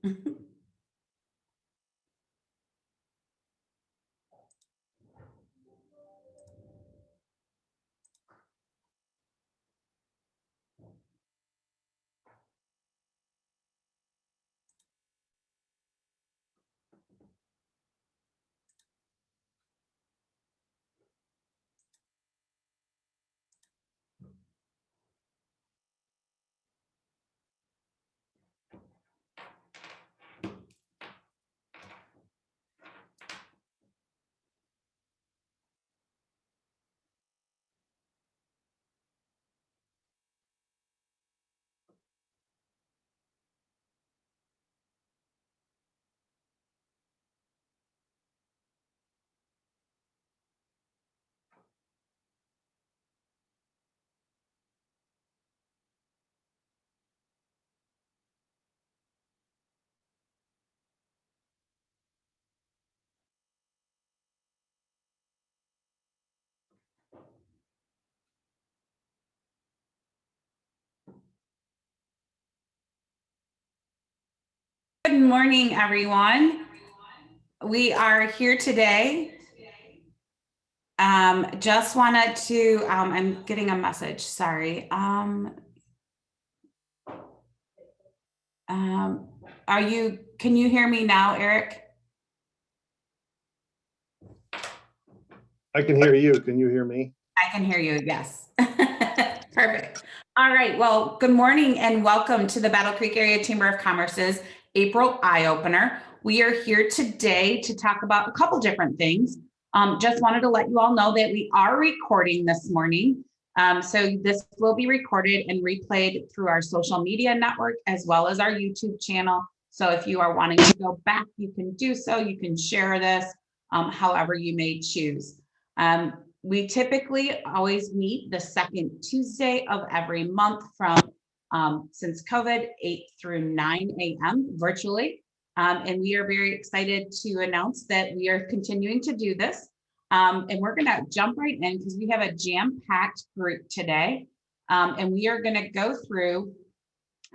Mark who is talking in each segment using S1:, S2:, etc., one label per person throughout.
S1: Good morning, everyone. We are here today. Just wanted to, I'm getting a message, sorry. Can you hear me now, Eric?
S2: I can hear you. Can you hear me?
S1: I can hear you, yes. Perfect. All right, well, good morning and welcome to the Battle Creek Area Chamber of Commerce's April Eye Opener. We are here today to talk about a couple different things. Just wanted to let you all know that we are recording this morning. So this will be recorded and replayed through our social media network as well as our YouTube channel. So if you are wanting to go back, you can do so. You can share this however you may choose. We typically always meet the second Tuesday of every month from since COVID, 8 through 9 a.m. virtually. And we are very excited to announce that we are continuing to do this. And we're going to jump right in because we have a jam-packed group today. And we are going to go through,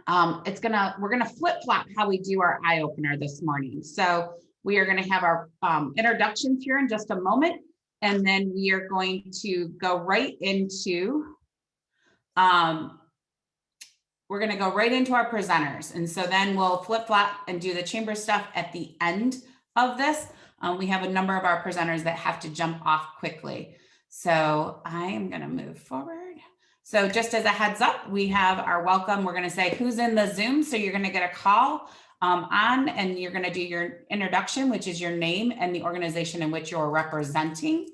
S1: we're going to flip-flop how we do our eye opener this morning. So we are going to have our introductions here in just a moment. And then we are going to go right into, we're going to go right into our presenters. And so then we'll flip flop and do the chamber stuff at the end of this. We have a number of our presenters that have to jump off quickly. So I am going to move forward. So just as a heads up, we have our welcome. We're going to say who's in the Zoom. So you're going to get a call on, and you're going to do your introduction, which is your name and the organization in which you're representing.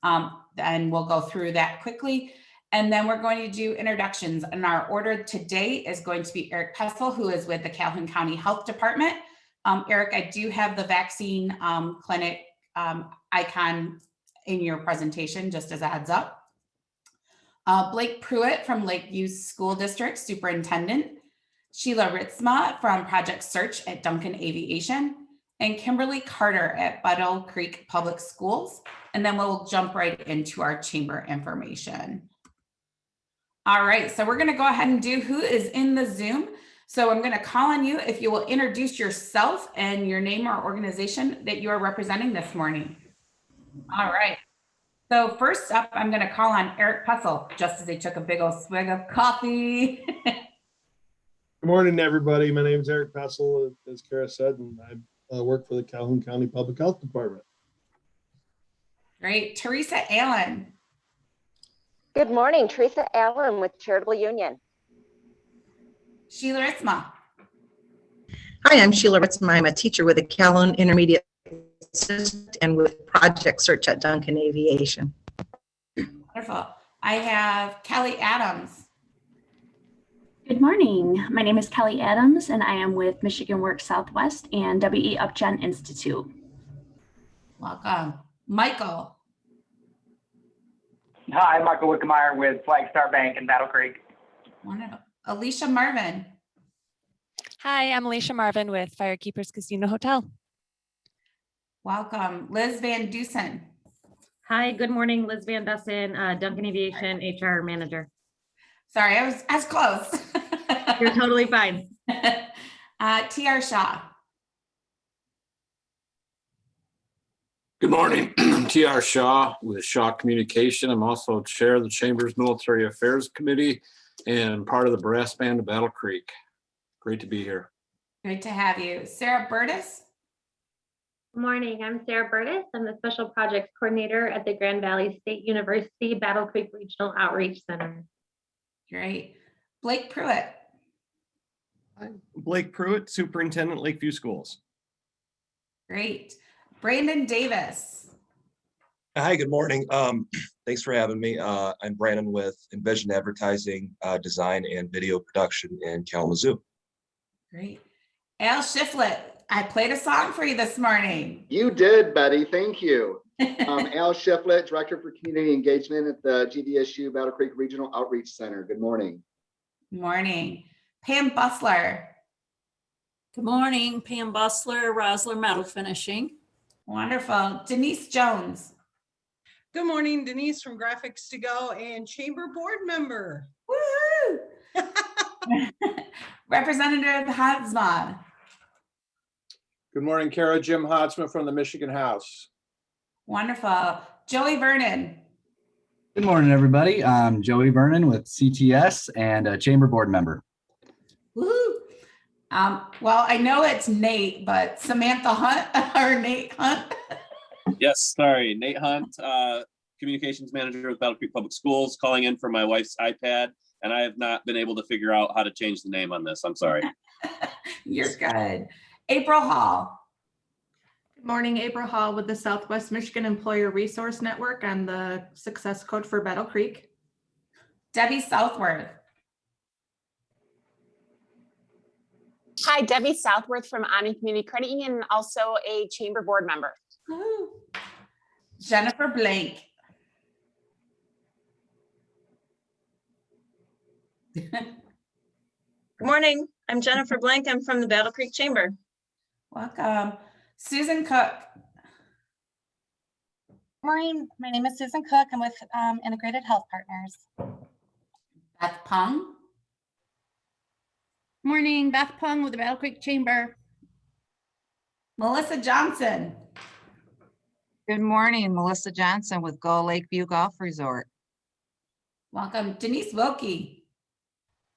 S1: And we'll go through that quickly. And then we're going to do introductions. And our order today is going to be Eric Pessel, who is with the Calhoun County Health Department. Eric, I do have the vaccine clinic icon in your presentation, just as a heads up. Blake Pruitt from Lakeview School District, Superintendent. Sheila Ritzma from Project Search at Duncan Aviation. And Kimberly Carter at Battle Creek Public Schools. And then we'll jump right into our chamber information. All right, so we're going to go ahead and do who is in the Zoom. So I'm going to call on you if you will introduce yourself and your name or organization that you are representing this morning. All right. So first up, I'm going to call on Eric Pessel, just as he took a big old swig of coffee.
S2: Good morning, everybody. My name is Eric Pessel, as Kara said, and I work for the Calhoun County Public Health Department.
S1: Great. Teresa Allen.
S3: Good morning, Teresa Allen with Charitable Union.
S1: Sheila Ritzma.
S4: Hi, I'm Sheila Ritzma. I'm a teacher with the Calhoun Intermediate Assistant and with Project Search at Duncan Aviation.
S1: Wonderful. I have Kelly Adams.
S5: Good morning. My name is Kelly Adams, and I am with Michigan Works Southwest and WE UpGen Institute.
S1: Welcome. Michael.
S6: Hi, I'm Michael Wickemeyer with Flagstar Bank in Battle Creek.
S1: Wonderful. Alicia Marvin.
S7: Hi, I'm Alicia Marvin with Firekeepers Casino Hotel.
S1: Welcome. Liz Van Dusen.
S8: Hi, good morning. Liz Van Dusen, Duncan Aviation HR Manager.
S1: Sorry, I was close.
S8: You're totally fine.
S1: TR Shaw.
S9: Good morning, T.R. Shaw with Shaw Communication. I'm also chair of the Chamber's Military Affairs Committee and part of the brass band of Battle Creek. Great to be here.
S1: Great to have you. Sarah Burtis.
S10: Good morning, I'm Sarah Burtis. I'm the Special Projects Coordinator at the Grand Valley State University Battle Creek Regional Outreach Center.
S1: Great. Blake Pruitt.
S11: I'm Blake Pruitt, Superintendent, Lakeview Schools.
S1: Great. Brandon Davis.
S12: Hi, good morning. Thanks for having me. I'm Brandon with Envision Advertising, Design and Video Production in Kalamazoo.
S1: Great. Al Shiflett. I played a song for you this morning.
S13: You did, Betty. Thank you. Al Shiflett, Director for Community Engagement at the GVSU Battle Creek Regional Outreach Center. Good morning.
S1: Morning. Pam Bustler.
S14: Good morning, Pam Bustler, Rosler Metal Finishing.
S1: Wonderful. Denise Jones.
S15: Good morning, Denise from Graphics to Go and Chamber Board Member.
S1: Woohoo! Representative Hadsma.
S16: Good morning, Kara. Jim Hotzman from the Michigan House.
S1: Wonderful. Joey Vernon.
S17: Good morning, everybody. I'm Joey Vernon with CTS and a Chamber Board member.
S1: Woo! Well, I know it's Nate, but Samantha Hunt or Nate Hunt.
S18: Yes, sorry, Nate Hunt, Communications Manager with Battle Creek Public Schools, calling in from my wife's iPad, and I have not been able to figure out how to change the name on this. I'm sorry.
S1: You're good. April Hall.
S19: Good morning, April Hall with the Southwest Michigan Employer Resource Network on the Success Code for Battle Creek.
S1: Debbie Southworth.
S20: Hi, Debbie Southworth from Omni Community Credit Union, and also a Chamber Board member.
S1: Woo. Jennifer Blank.
S21: Good morning. I'm Jennifer Blank. I'm from the Battle Creek Chamber.
S1: Welcome. Susan Cook.
S22: Morning. My name is Susan Cook. I'm with Integrated Health Partners.
S1: Beth Pung.
S22: Morning. Beth Pung with the Battle Creek Chamber.
S1: Melissa Johnson.
S23: Good morning, Melissa Johnson with Go Lakeview Golf Resort.
S1: Welcome. Denise Wilkie.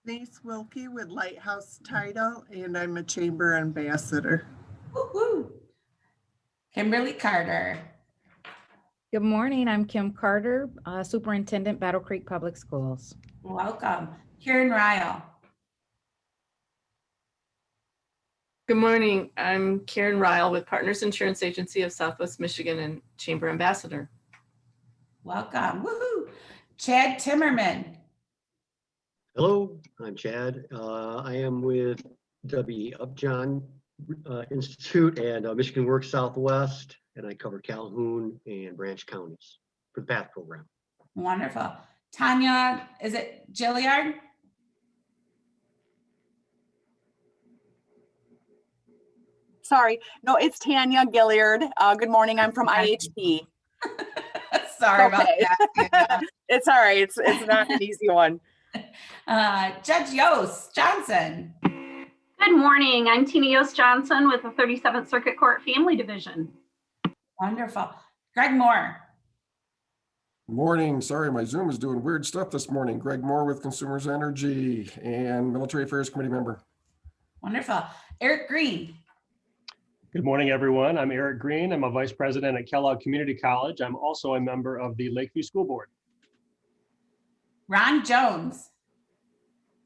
S24: Denise Wilkie with Lighthouse Title, and I'm a Chamber Ambassador.
S1: Woo-hoo. Kimberly Carter.
S25: Good morning. I'm Kim Carter, Superintendent, Battle Creek Public Schools.
S1: Welcome. Karen Ryle.
S26: Good morning. I'm Karen Ryle with Partners Insurance Agency of Southwest Michigan and Chamber Ambassador.
S1: Welcome. Woohoo. Chad Timmerman.
S27: Hello, I'm Chad. I am with W. Upjohn Institute and Michigan Works Southwest, and I cover Calhoun and Branch counties for the PATH program.
S1: Wonderful. Tanya, is it Gilliard?
S28: Sorry, no, it's Tanya Gilliard. Good morning. I'm from IHP.
S1: Sorry about that.
S28: It's all right. It's not an easy one.
S1: Judge Yost Johnson.
S5: Good morning. I'm Tina Yost Johnson with the 37th Circuit Court Family Division.
S1: Wonderful. Greg Moore.
S29: Morning. Sorry, my Zoom is doing weird stuff this morning. Greg Moore with Consumers Energy and Military Affairs Committee member.
S1: Wonderful. Eric Green.
S30: Good morning, everyone. I'm Eric Green. I'm a vice president at Kellogg Community College. I'm also a member of the Lakeview School Board.
S1: Ron Jones.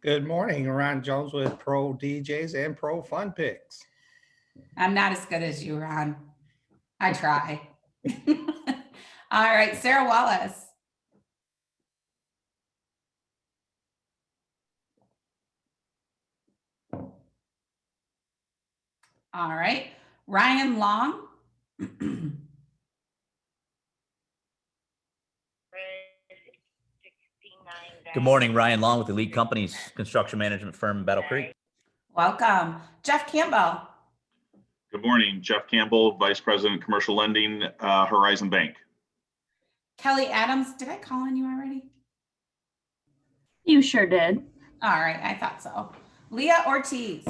S31: Good morning, Ron Jones with Pro DJs and Pro Fun Picks.
S1: I'm not as good as you, Ron. I try. All right, Sarah Wallace. All right, Ryan Long.
S32: Good morning, Ryan Long with Elite Companies construction management firm, Battle Creek.
S1: Welcome. Jeff Campbell.
S33: Good morning, Jeff Campbell, Vice President, Commercial Lending, Horizon Bank.
S1: Kelly Adams, did I call on you already?
S5: You sure did.
S1: All right, I thought so. Leah Ortiz.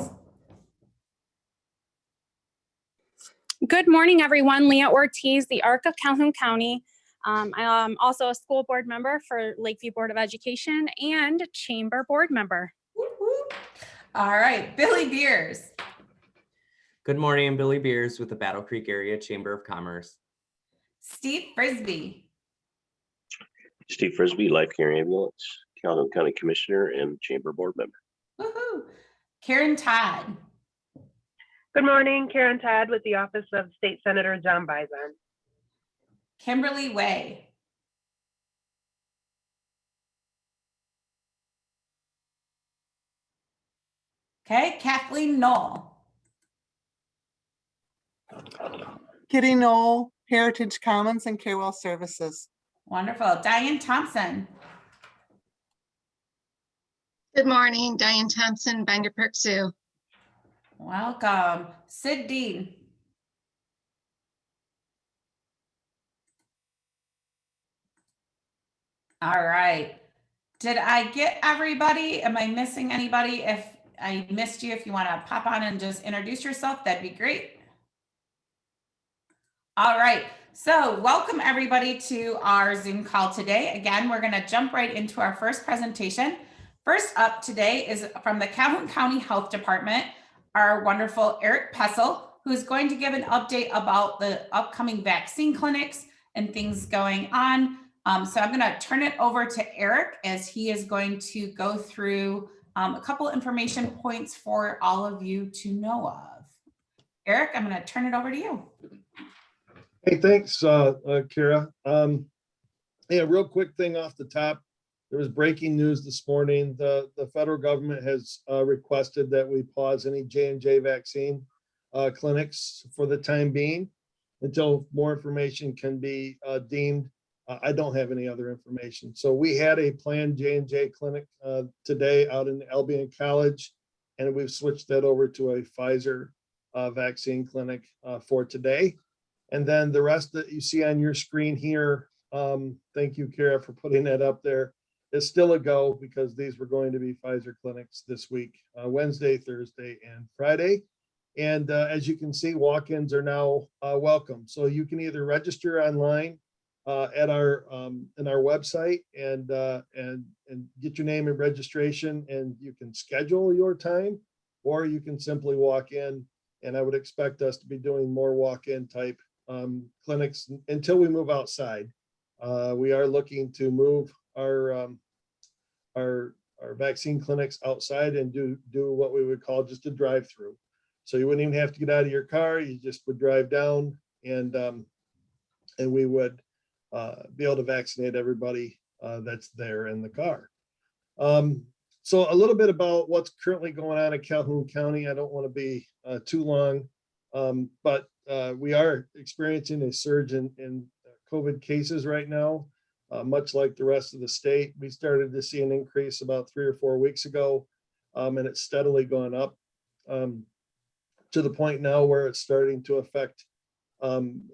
S2: Good morning, everyone. Leah Ortiz, the ARC of Calhoun County. I'm also a school board member for Lakeview Board of Education and Chamber board member.
S1: All right, Billy Beers.
S3: Good morning, I'm Billy Beers with the Battle Creek Area Chamber of Commerce.
S1: Steve Frisbee.
S4: Steve Frisbee, Life Care Ambulance, Calhoun County Commissioner and Chamber Board Member.
S1: Woohoo. Karen Todd.
S6: Good morning, Karen Todd with the Office of State Senator John Bison.
S1: Kimberly Way. Okay, Kathleen Knoll.
S24: Kitty Knoll, Heritage Commons and Carewell Services.
S1: Wonderful. Diane Thompson.
S7: Good morning, Diane Thompson, Bender Perk Sioux.
S1: Welcome. Sid Dean. All right. Did I get everybody? Am I missing anybody? If I missed you, if you want to pop on and just introduce yourself, that'd be great. All right. So welcome everybody to our Zoom call today. Again, we're going to jump right into our first presentation. First up today is from the Calhoun County Health Department, our wonderful Eric Pessel, who's going to give an update about the upcoming vaccine clinics and things going on. So I'm going to turn it over to Eric as he is going to go through a couple information points for all of you to know of. Eric, I'm going to turn it over to you.
S8: Hey, thanks, Kara. Yeah, real quick thing off the top. There was breaking news this morning. The federal government has requested that we pause any J&J vaccine clinics for the time being until more information can be deemed. I don't have any other information. So we had a planned J&J clinic today out in Albion College, and we've switched that over to a Pfizer vaccine clinic for today. And then the rest that you see on your screen here, thank you, Kara, for putting that up there. It's still a go because these were going to be Pfizer clinics this week, Wednesday, Thursday, and Friday. And as you can see, walk-ins are now welcome. So you can either register online at our in our website and get your name and registration, and you can schedule your time, or you can simply walk in. And I would expect us to be doing more walk-in type clinics until we move outside. We are looking to move our vaccine clinics outside and do what we would call just a drive-through. So you wouldn't even have to get out of your car. You just would drive down, and we would be able to vaccinate everybody that's there in the car. So a little bit about what's currently going on in Calhoun County. I don't want to be too long, but we are experiencing a surge in COVID cases right now. Much like the rest of the state, we started to see an increase about 3 or 4 weeks ago, and it's steadily gone up to the point now where it's starting to affect and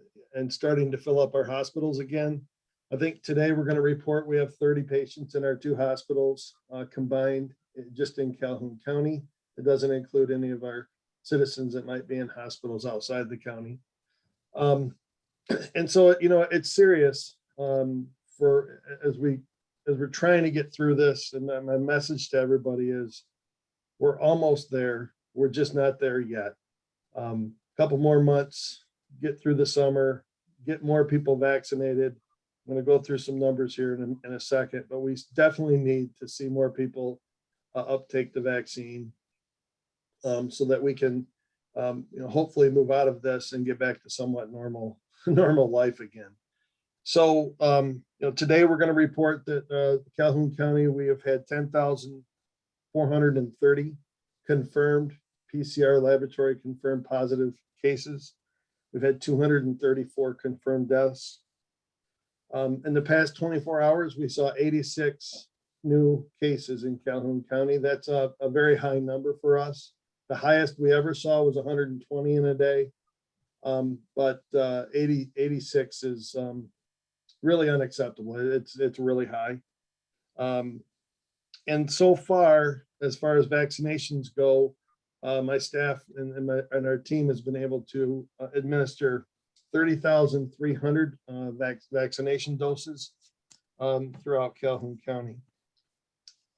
S8: starting to fill up our hospitals again. I think today we're going to report we have 30 patients in our 2 hospitals combined just in Calhoun County. It doesn't include any of our citizens that might be in hospitals outside the county. And so, you know, it's serious. As we're trying to get through this, and my message to everybody is we're almost there. We're just not there yet. Couple more months, get through the summer, get more people vaccinated. I'm going to go through some numbers here in a second, but we definitely need to see more people uptake the vaccine so that we can, you know, hopefully move out of this and get back to somewhat normal life again. So, you know, today we're going to report that Calhoun County, we have had 10,430 confirmed PCR laboratory confirmed positive cases. We've had 234 confirmed deaths. In the past 24 hours, we saw 86 new cases in Calhoun County. That's a very high number for us. The highest we ever saw was 120 in a day, but 86 is really unacceptable. It's really high. And so far as vaccinations go, My staff and our team has been able to administer 30,300 vaccination doses throughout Calhoun County.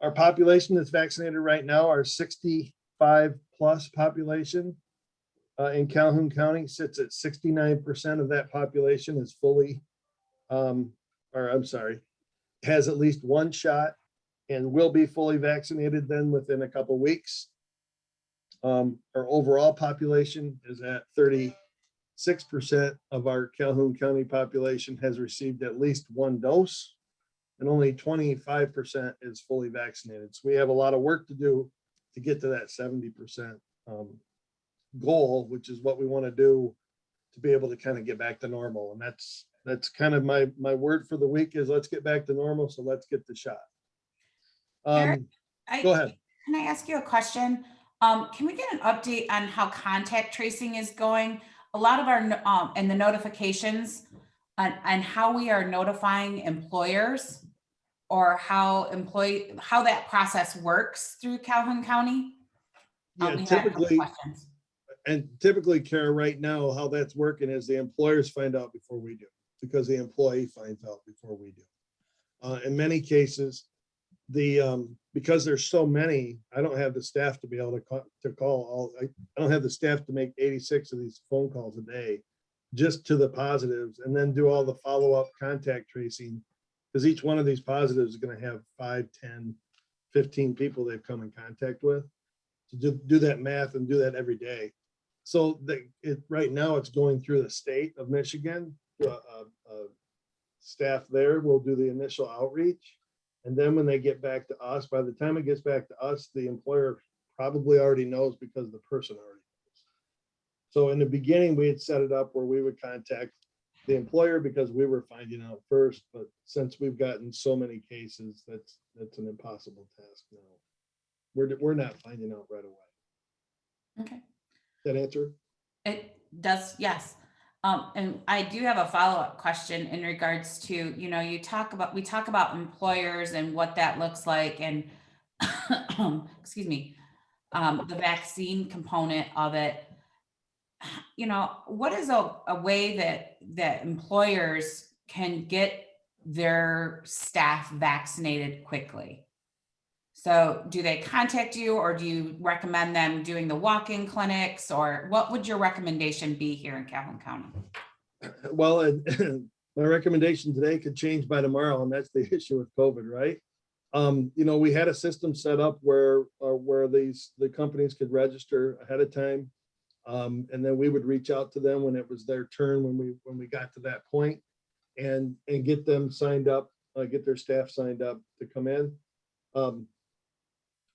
S8: Our population that's vaccinated right now, our 65 plus population in Calhoun County sits at 69% of that population is fully, has at least one shot and will be fully vaccinated then within a couple weeks. Our overall population is at 36% of our Calhoun County population has received at least one dose, and only 25% is fully vaccinated. So we have a lot of work to do to get to that 70% goal, which is what we want to do to be able to kind of get back to normal. And that's kind of my word for the week is let's get back to normal. So let's get the shot.
S1: Eric,
S8: Go ahead.
S1: Can I ask you a question? Can we get an update on how contact tracing is going? A lot of our and the notifications on how we are notifying employers or how that process works through Calhoun County.
S8: Yeah, typically, Kara, right now, how that's working is the employers find out before we do, because the employee finds out before we do. In many cases, because there's so many, I don't have the staff to be able to call all. I don't have the staff to make 86 of these phone calls a day, just to the positives, and then do all the follow-up contact tracing, because each one of these positives is going to have 5, 10, 15 people they've come in contact with. To do that math and do that every day. So right now it's going through the state of Michigan. Staff there will do the initial outreach. And then when they get back to us, by the time it gets back to us, the employer probably already knows because the person already knows. So in the beginning, we had set it up where we would contact the employer because we were finding out first. But since we've gotten so many cases, that's an impossible task now. We're not finding out right away.
S1: Okay.
S8: That answer?
S1: It does, yes. And I do have a follow-up question in regards to, we talk about employers and what that looks like and excuse me, the vaccine component of it. What is a way that employers can get their staff vaccinated quickly? So do they contact you, or do you recommend them doing the walk-in clinics, or what would your recommendation be here in Calhoun County?
S8: Well, my recommendation today could change by tomorrow, and that's the issue with COVID, right? We had a system set up where the companies could register ahead of time, and then we would reach out to them when it was their turn, when we got to that point, and get them signed up, get their staff signed up to come in.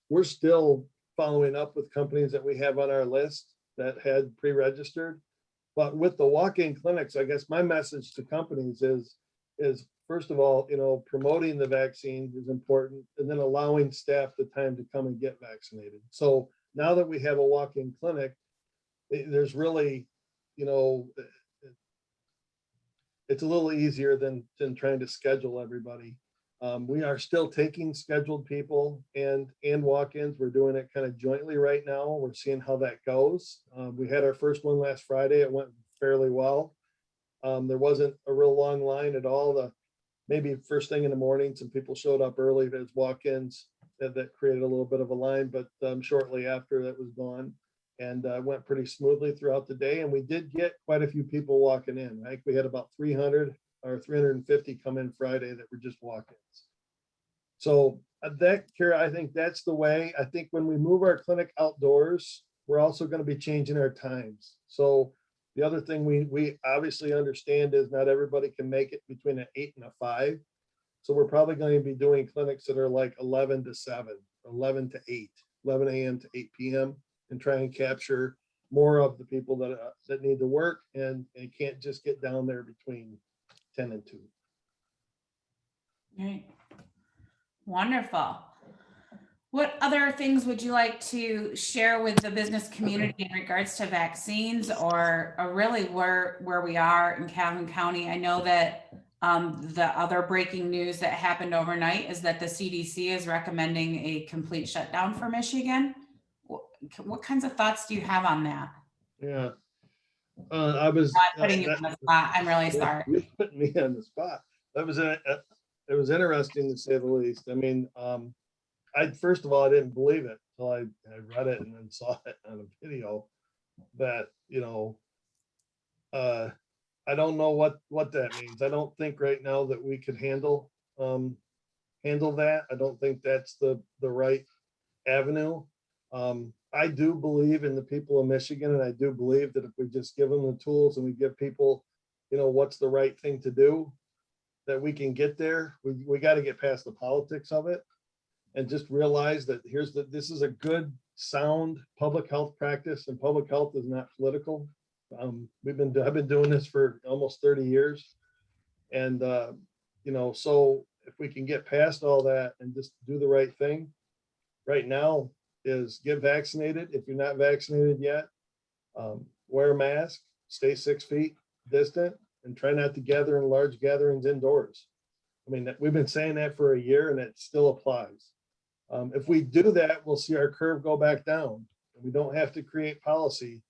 S8: We're still following up with companies that we have on our list that had pre-registered. But with the walk-in clinics, I guess my message to companies is first of all, promoting the vaccine is important, and then allowing staff the time to come and get vaccinated. So now that we have a walk-in clinic, there's really, it's a little easier than trying to schedule everybody. We are still taking scheduled people and walk-ins. We're doing it kind of jointly right now. We're seeing how that goes. We had our first one last Friday. It went fairly well. There wasn't a real long line at all. Maybe first thing in the morning, some people showed up early as walk-ins that created a little bit of a line, but shortly after that was gone, and went pretty smoothly throughout the day. And we did get quite a few people walking in. I think we had about 300 or 350 come in Friday that were just walk-ins. So Kara, I think that's the way. I think when we move our clinic outdoors, we're also going to be changing our times. So the other thing we obviously understand is not everybody can make it between an 8 and a 5. So we're probably going to be doing clinics that are like 11 to 7, 11 to 8, 11 a.m. to 8 p.m. and try and capture more of the people that need to work and can't just get down there between 10 and 2.
S1: Right. Wonderful. What other things would you like to share with the business community in regards to vaccines, or really where we are in Calhoun County? I know that the other breaking news that happened overnight is that the CDC is recommending a complete shutdown for Michigan. what kinds of thoughts do you have on that?
S8: Yeah. I was.
S1: I'm putting you on the spot. I'm really sorry.
S8: You're putting me on the spot. That was it was interesting to say the least. I mean, first of all, I didn't believe it until I read it and then saw it on a video that, you know, I don't know what that means. I don't think right now that we could handle that. I don't think that's the right avenue. I do believe in the people of Michigan, and I do believe that if we just give them the tools and we give people, you know, what's the right thing to do, that we can get there. We got to get past the politics of it and just realize that this is a good, sound public health practice, and public health is not political. I've been doing this for almost 30 years. And, you know, so if we can get past all that and just do the right thing right now is get vaccinated. If you're not vaccinated yet, wear a mask, stay 6 feet distant, and try not to gather in large gatherings indoors. I mean, we've been saying that for a year and it still applies. If we do that, we'll see our curve go back down. We don't have to create policy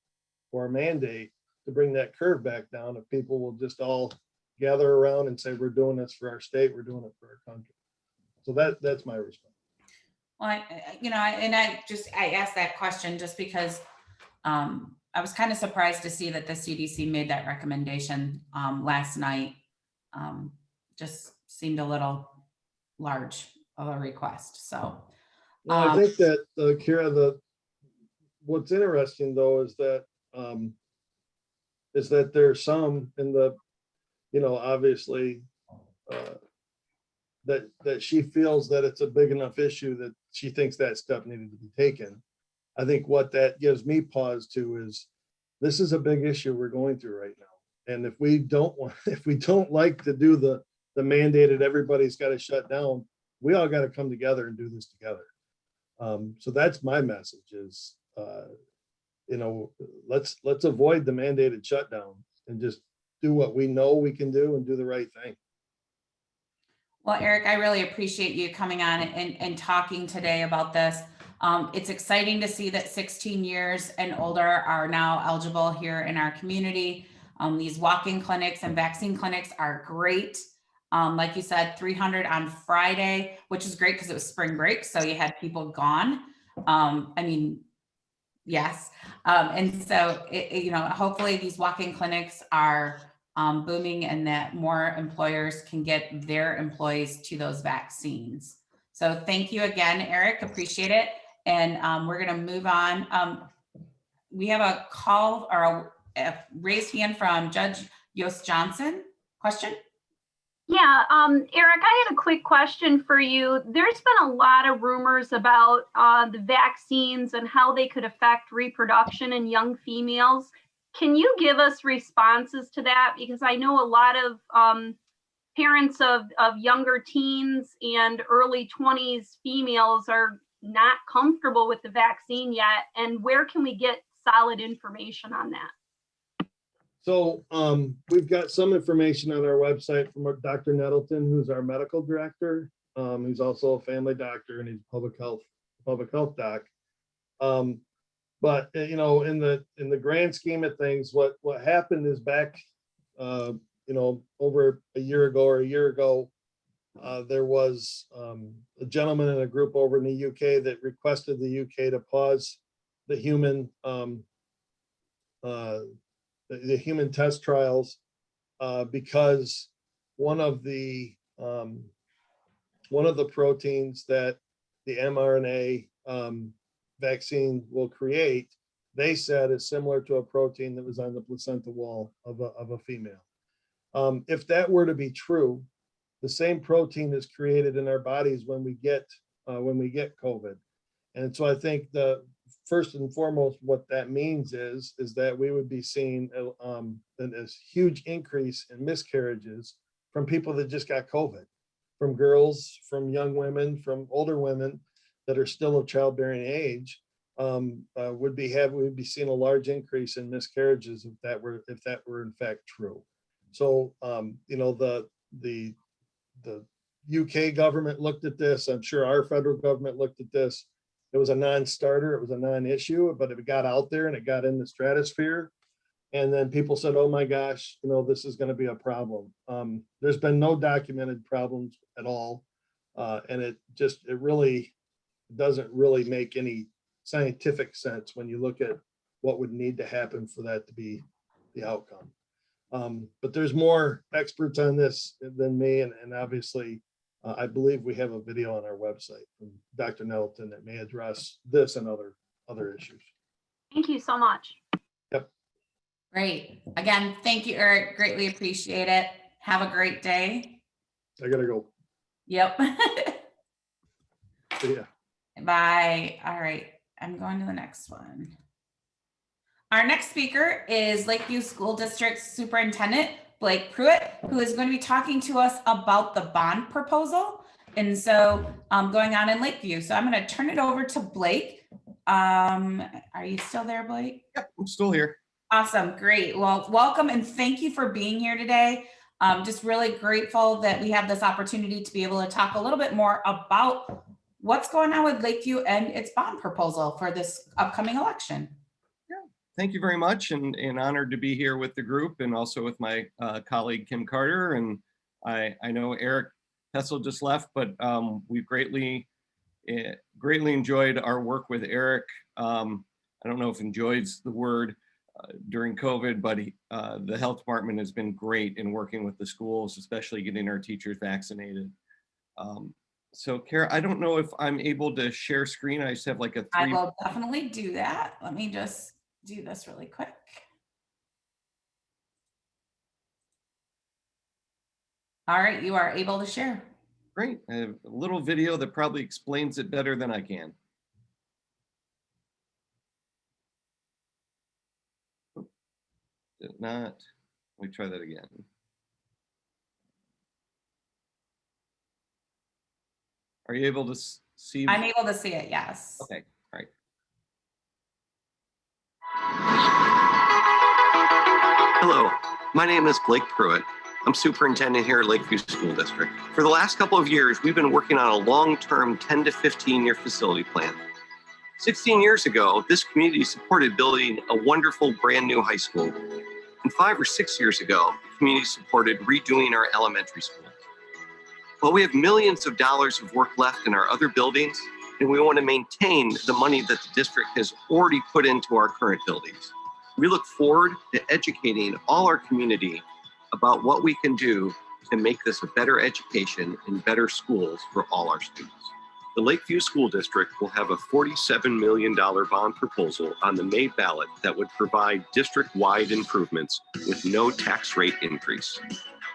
S8: or a mandate to bring that curve back down if people will just all gather around and say, we're doing this for our state, we're doing it for our country. So that's my response.
S1: Well, I asked that question just because I was kind of surprised to see that the CDC made that recommendation last night. Just seemed a little large of a request. So
S8: well, I think that Kira, what's interesting though is that there's some in the, you know, obviously that she feels that it's a big enough issue that she thinks that step needed to be taken. I think what that gives me pause to is this is a big issue we're going through right now. And if we don't like to do the mandated everybody's got to shut down, we all got to come together and do this together. So that's my message is, you know, let's avoid the mandated shutdown and just do what we know we can do and do the right thing.
S1: Well, Eric, I really appreciate you coming on and talking today about this. It's exciting to see that 16 years and older are now eligible here in our community. These walk-in clinics and vaccine clinics are great. Like you said, 300 on Friday, which is great because it was spring break, so you had people gone. I mean, yes. And so, you know, hopefully these walk-in clinics are booming and that more employers can get their employees to those vaccines. So thank you again, Eric, appreciate it. And we're gonna move on. We have a call or a raised hand from Judge Yost Johnson. Question?
S9: Yeah, Eric, I had a quick question for you. There's been a lot of rumors about the vaccines and how they could affect reproduction in young females. Can you give us responses to that? Because I know a lot of parents of younger teens and early 20s females are not comfortable with the vaccine yet. And where can we get solid information on that?
S8: So we've got some information on our website from Dr. Nettleton, who's our medical director. He's also a family doctor and he's public health doc. But you know, in the grand scheme of things, what happened is back, you know, over a year ago, there was a gentleman in a group over in the UK that requested the UK to pause the human test trials because one of the proteins that the mRNA vaccine will create, they said is similar to a protein that was on the placenta wall of a female. If that were to be true, the same protein is created in our bodies when we get COVID. And so I think the first and foremost, what that means is that we would be seeing a huge increase in miscarriages from people that just got COVID, from girls, from young women, from older women that are still of childbearing age. We'd be seeing a large increase in miscarriages if that were in fact true. So you know, the UK government looked at this. I'm sure our federal government looked at this. it was a non-starter, it was a non-issue, but it got out there and it got in the stratosphere. And then people said, oh my gosh, this is going to be a problem. There's been no documented problems at all. And it really doesn't really make any scientific sense when you look at what would need to happen for that to be the outcome. But there's more experts on this than me. And obviously, I believe we have a video on our website from Dr. Nettleton that may address this and other issues.
S9: Thank you so much.
S8: Yep.
S1: Great. Again, thank you, Eric. Greatly appreciate it. Have a great day.
S8: I gotta go.
S1: Yep.
S8: Yeah.
S1: Bye. All right. I'm going to the next one. Our next speaker is Lakeview School District Superintendent Blake Pruitt, who is going to be talking to us about the bond proposal. And so going on in Lakeview. So I'm going to turn it over to Blake. Are you still there, Blake?
S10: Yep, I'm still here.
S1: Awesome. Great. Well, welcome and thank you for being here today. Just really grateful that we have this opportunity to be able to talk a little bit more about what's going on with Lakeview and its bond proposal for this upcoming election.
S10: Thank you very much, and honored to be here with the group and also with my colleague Kim Carter. And I know Eric Hessel just left, but we've greatly enjoyed our work with Eric. I don't know if enjoyed's the word during COVID, but the health department has been great in working with the schools, especially getting our teachers vaccinated. So Kara, I don't know if I'm able to share screen. I just have like a three.
S1: I will definitely do that. Let me just do this really quick. All right, you are able to share.
S10: Great. I have a little video that probably explains it better than I can. Did not. Let me try that again. Are you able to see?
S1: I'm able to see it, yes.
S10: Okay, all right.
S11: Hello, my name is Blake Pruitt. I'm superintendent here at Lakeview School District. For the last couple of years, we've been working on a long-term 10 to 15-year facility plan. 16 years ago, this community supported building a wonderful brand new high school. And 5 or 6 years ago, the community supported redoing our elementary school. But we have millions of dollars of work left in our other buildings, and we want to maintain the money that the district has already put into our current buildings. We look forward to educating all our community about what we can do to make this a better education and better schools for all our students. The Lakeview School District will have a $47 million bond proposal on the May ballot that would provide district-wide improvements with no tax rate increase.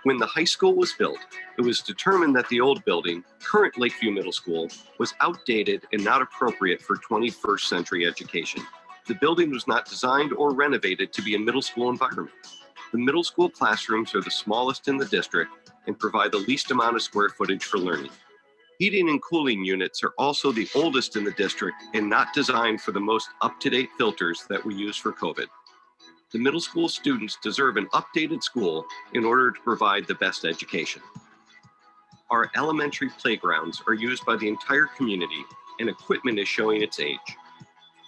S11: When the high school was built, it was determined that the old building, current Lakeview Middle School, was outdated and not appropriate for 21st century education. The building was not designed or renovated to be a middle school environment. The middle school classrooms are the smallest in the district and provide the least amount of square footage for learning. Heating and cooling units are also the oldest in the district and not designed for the most up-to-date filters that we use for COVID. The middle school students deserve an updated school in order to provide the best education. Our elementary playgrounds are used by the entire community and equipment is showing its age.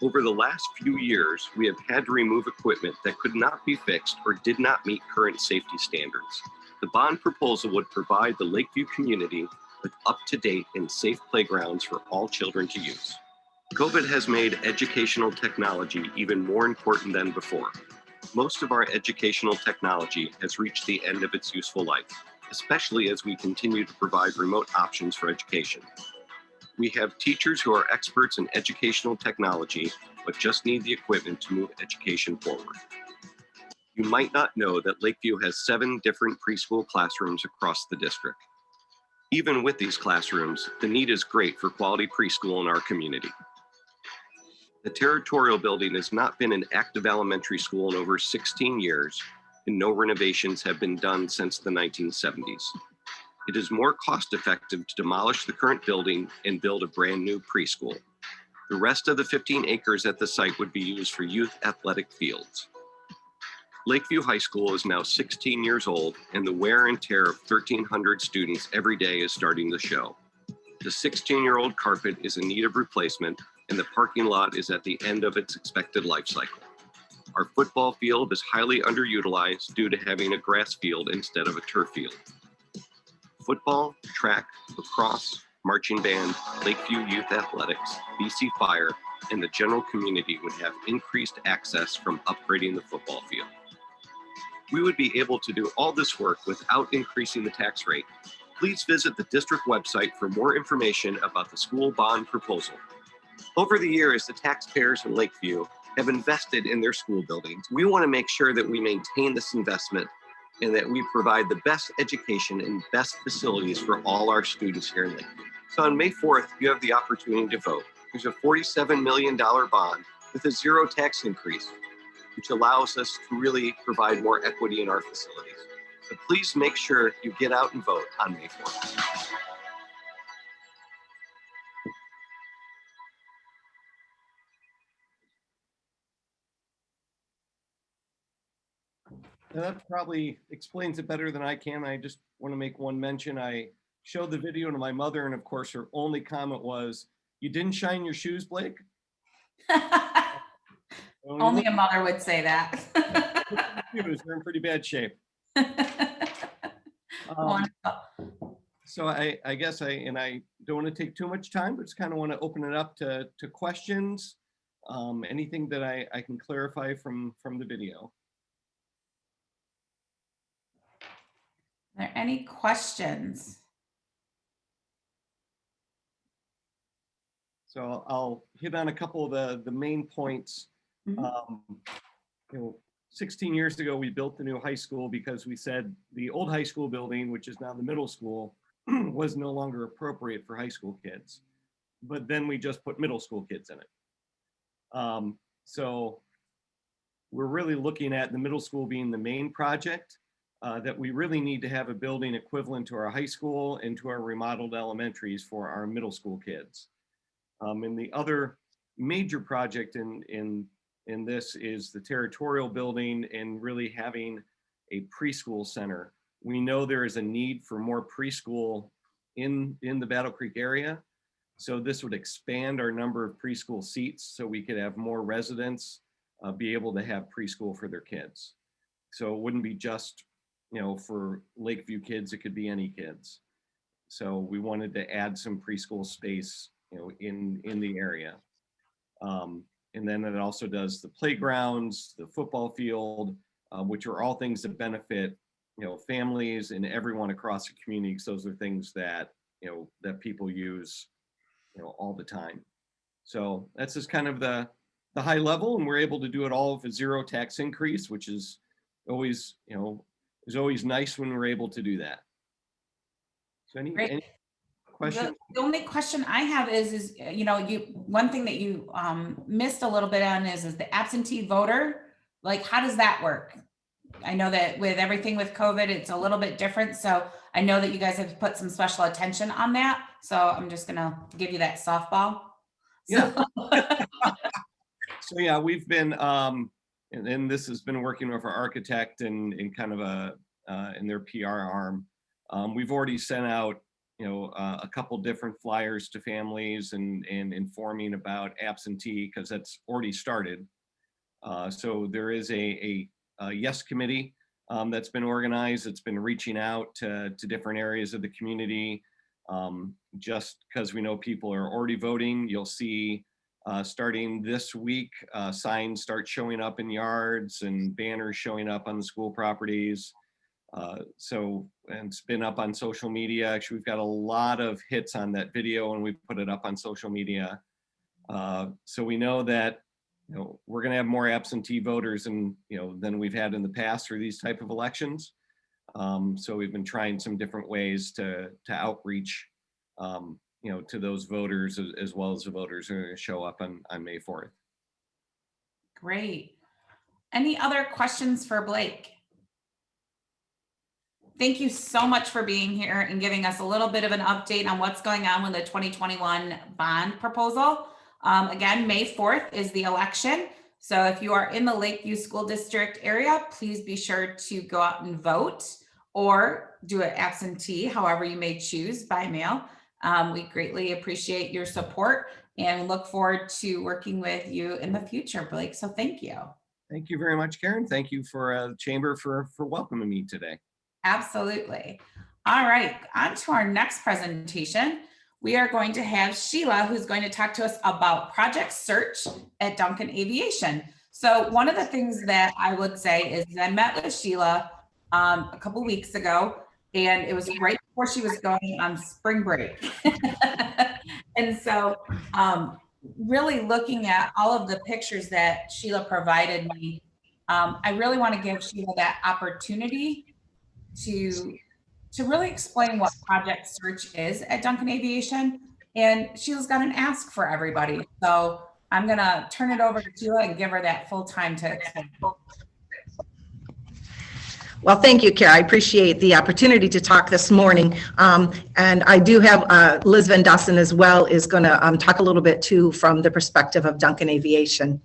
S11: Over the last few years, we have had to remove equipment that could not be fixed or did not meet current safety standards. The bond proposal would provide the Lakeview community with up-to-date and safe playgrounds for all children to use. COVID has made educational technology even more important than before. Most of our educational technology has reached the end of its useful life, especially as we continue to provide remote options for education. We have teachers who are experts in educational technology, but just need the equipment to move education forward. You might not know that Lakeview has 7 different preschool classrooms across the district. Even with these classrooms, the need is great for quality preschool in our community. The Territorial Building has not been an active elementary school in over 16 years, and no renovations have been done since the 1970s. It is more cost-effective to demolish the current building and build a brand new preschool. The rest of the 15 acres at the site would be used for youth athletic fields. Lakeview High School is now 16 years old, and the wear and tear of 1,300 students every day is starting to show. The 16-year-old carpet is in need of replacement, and the parking lot is at the end of its expected life cycle. Our football field is highly underutilized due to having a grass field instead of a turf field. Football, track, lacrosse, marching band, Lakeview Youth Athletics, BC Fire, and the general community would have increased access from upgrading the football field. We would be able to do all this work without increasing the tax rate. Please visit the district website for more information about the school bond proposal. Over the years, the taxpayers in Lakeview have invested in their school buildings. We want to make sure that we maintain this investment and that we provide the best education and best facilities for all our students here in Lakeview. So on May 4th, you have the opportunity to vote. There's a $47 million bond with a zero tax increase, which allows us to really provide more equity in our facilities. So please make sure you get out and vote on May 4th.
S10: That probably explains it better than I can. I just want to make one mention. I showed the video to my mother, and of course, her only comment was, "You didn't shine your shoes, Blake?"
S1: Only a mother would say that.
S10: They're in pretty bad shape. So I guess I don't want to take too much time, but just kind of want to open it up to questions. Anything that I can clarify from the video.
S1: Are there any questions?
S10: So I'll hit on a couple of the main points. 16 years ago, we built the new high school because we said the old high school building, which is now the middle school, was no longer appropriate for high school kids. But then we just put middle school kids in it. So we're really looking at the middle school being the main project, that we really need to have a building equivalent to our high school and to our remodeled elementaries for our middle school kids. And the other major project in this is the territorial building and really having a preschool center. We know there is a need for more preschool in the Battle Creek area. So this would expand our number of preschool seats so we could have more residents be able to have preschool for their kids. So it wouldn't be just, for Lakeview kids, it could be any kids. So we wanted to add some preschool space, in the area. And then it also does the playgrounds, the football field, which are all things that benefit, families and everyone across the community. Because those are things that, that people use, all the time. So that's just kind of the high level, and we're able to do it all with a zero tax increase, which is always, is always nice when we're able to do that. So any questions?
S1: The only question I have is one thing that you missed a little bit on is the absentee voter. Like, how does that work? I know that with everything with COVID, it's a little bit different. So I know that you guys have put some special attention on that. So I'm just gonna give you that softball.
S10: Yeah. So yeah, we've been, and this has been working with our architect and kind of in their PR arm. We've already sent out, a couple different flyers to families and informing about absentee, because that's already started. So there is a yes committee that's been organized. It's been reaching out to different areas of the community. Just because we know people are already voting, you'll see starting this week, signs start showing up in yards and banners showing up on the school properties. And it's been up on social media. Actually, we've got a lot of hits on that video and we put it up on social media. So we know that, we're going to have more absentee voters than we've had in the past for these type of elections. So we've been trying some different ways to outreach, to those voters as well as the voters who are going to show up on May 4th.
S1: Great. Any other questions for Blake? Thank you so much for being here and giving us a little bit of an update on what's going on with the 2021 bond proposal. Again, May 4th is the election. So if you are in the Lakeview School District area, please be sure to go out and vote or do an absentee, however you may choose, by mail. We greatly appreciate your support and look forward to working with you in the future, Blake. So thank you.
S10: Thank you very much, Karen. Thank you for the Chamber for welcoming me today.
S1: Absolutely. All right, on to our next presentation. We are going to have Sheila, who's going to talk to us about Project Search at Duncan Aviation. So one of the things that I would say is I met with Sheila a couple weeks ago, and it was right before she was going on spring break. And so really looking at all of the pictures that Sheila provided me, I really want to give Sheila that opportunity to really explain what Project Search is at Duncan Aviation. And Sheila's got an ask for everybody. So I'm gonna turn it over to Sheila and give her that full time to explain.
S12: Well, thank you, Kara. I appreciate the opportunity to talk this morning. And I do have Liz Van Dassen as well is going to talk a little bit too from the perspective of Duncan Aviation.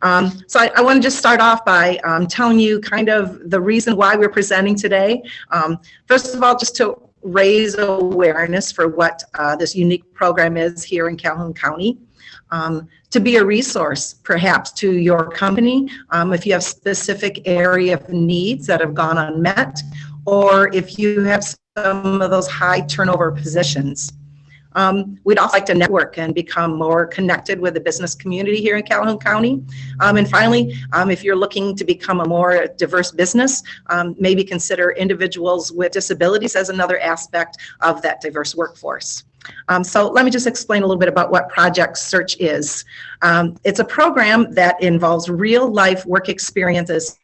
S12: So I want to just start off by telling you kind of the reason why we're presenting today. First of all, just to raise awareness for what this unique program is here in Calhoun County. To be a resource perhaps to your company if you have specific area of needs that have gone unmet, or if you have some of those high turnover positions. We'd also like to network and become more connected with the business community here in Calhoun County. And finally, if you're looking to become a more diverse business, maybe consider individuals with disabilities as another aspect of that diverse workforce. So let me just explain a little bit about what Project Search is. It's a program that involves real life work experiences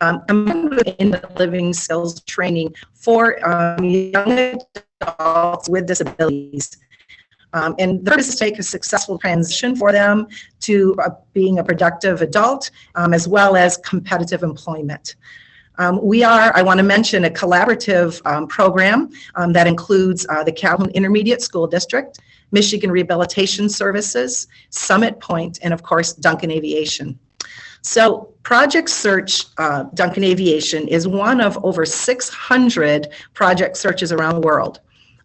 S12: in the living skills training for young adults with disabilities. And the purpose is to make a successful transition for them to being a productive adult, as well as competitive employment. We are, I want to mention, a collaborative program that includes the Calhoun Intermediate School District, Michigan Rehabilitation Services, Summit Point, and of course, Duncan Aviation. So Project Search Duncan Aviation is one of over 600 project searches around the world.